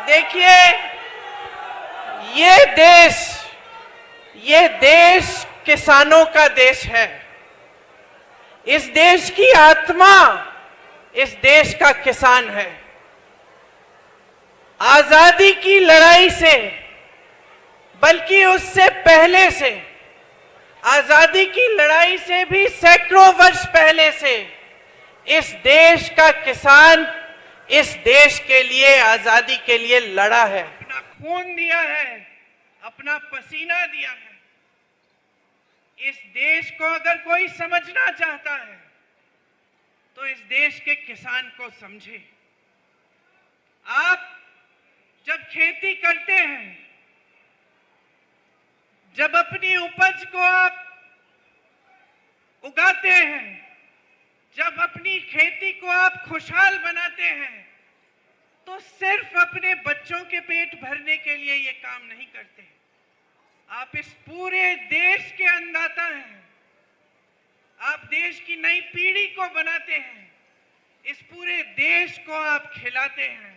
देखिए, ये देश किसानों का देश है। इस देश की आत्मा इस देश का किसान है। आजादी की लड़ाई से, बल्कि उससे पहले से, आजादी की लड़ाई से भी सैकड़ों वर्ष पहले से इस देश का किसान इस देश के लिए, आजादी के लिए लड़ा है, अपना खून दिया है, अपना पसीना दिया है। इस देश को अगर कोई समझना चाहता है तो इस देश के किसान को समझे। आप जब खेती करते हैं, जब अपनी उपज को आप उगाते हैं, जब अपनी खेती को आप खुशहाल बनाते हैं, तो सिर्फ अपने बच्चों के पेट भरने के लिए ये काम नहीं करते। आप इस पूरे देश के अन्नदाता हैं। आप देश की नई पीढ़ी को बनाते हैं। इस पूरे देश को आप खिलाते हैं।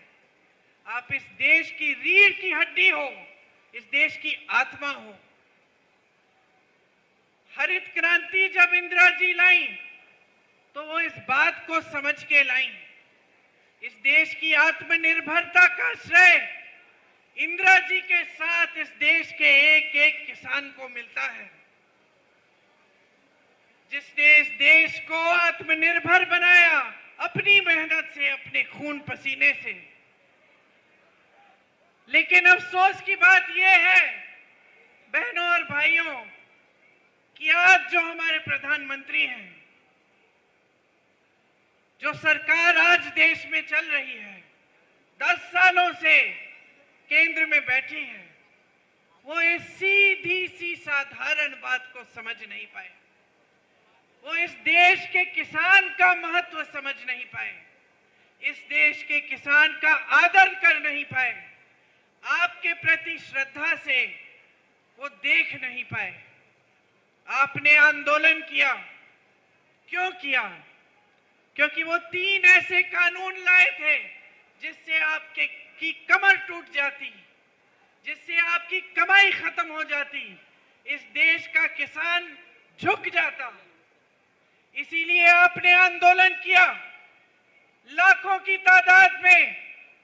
आप इस देश की रीढ़ की हड्डी हो, इस देश की आत्मा हो। हरित क्रांति जब इंदिरा जी लाई तो वो इस बात को समझ के लाई। इस देश की आत्मनिर्भरता का श्रेय इंदिरा जी के साथ इस देश के एक एक किसान को मिलता है, जिसने इस देश को आत्मनिर्भर बनाया अपनी मेहनत से, अपने खून पसीने से। लेकिन अफसोस की बात यह है बहनों और भाइयों कि आज जो हमारे प्रधानमंत्री हैं, जो सरकार आज देश में चल रही है, 10 सालों से केंद्र में बैठी है, वो इस सीधी सी साधारण बात को समझ नहीं पाए। वो इस देश के किसान का महत्व समझ नहीं पाए, इस देश के किसान का आदर कर नहीं पाए, आपके प्रति श्रद्धा से वो देख नहीं पाए। आपने आंदोलन किया, क्यों किया? क्योंकि वो 3 ऐसे कानून लाए थे जिससे आपके की कमर टूट जाती, जिससे आपकी कमाई खत्म हो जाती, इस देश का किसान झुक जाता। इसीलिए आपने आंदोलन किया। लाखों की तादाद में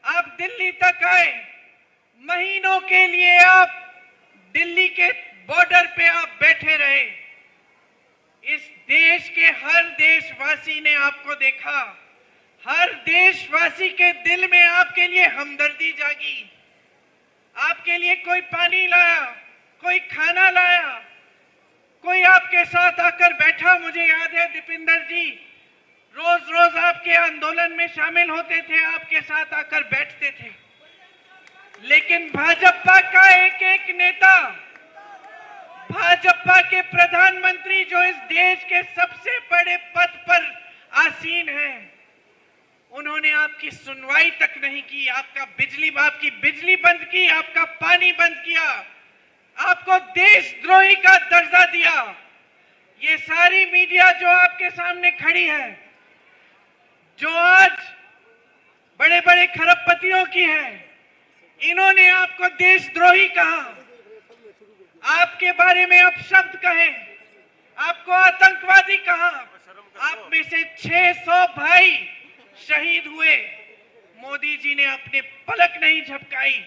आप दिल्ली तक आए। महीनों के लिए आप दिल्ली के बॉर्डर पे आप बैठे रहे। इस देश के हर देशवासी ने आपको देखा। हर देशवासी के दिल में आपके लिए हमदर्दी जागी। आपके लिए कोई पानी लाया, कोई खाना लाया, कोई आपके साथ आकर बैठा। मुझे याद है दीपिंदर जी रोज रोज आपके आंदोलन में शामिल होते थे, आपके साथ आकर बैठते थे। लेकिन भाजपा का एक एक नेता, भाजपा के प्रधानमंत्री जो इस देश के सबसे बड़े पद पर आसीन हैं, उन्होंने आपकी सुनवाई तक नहीं की। आपकी बिजली बंद की, आपका पानी बंद किया, आपको देशद्रोही का दर्जा दिया। ये सारी मीडिया जो आपके सामने खड़ी है, जो आज बड़े बड़े खरबपतियों की है, इन्होंने आपको देशद्रोही कहा, आपके बारे में अपशब्द कहे, आपको आतंकवादी कहा। आप में से 600 भाई शहीद हुए। मोदी जी ने अपने पलक नहीं झपकाई।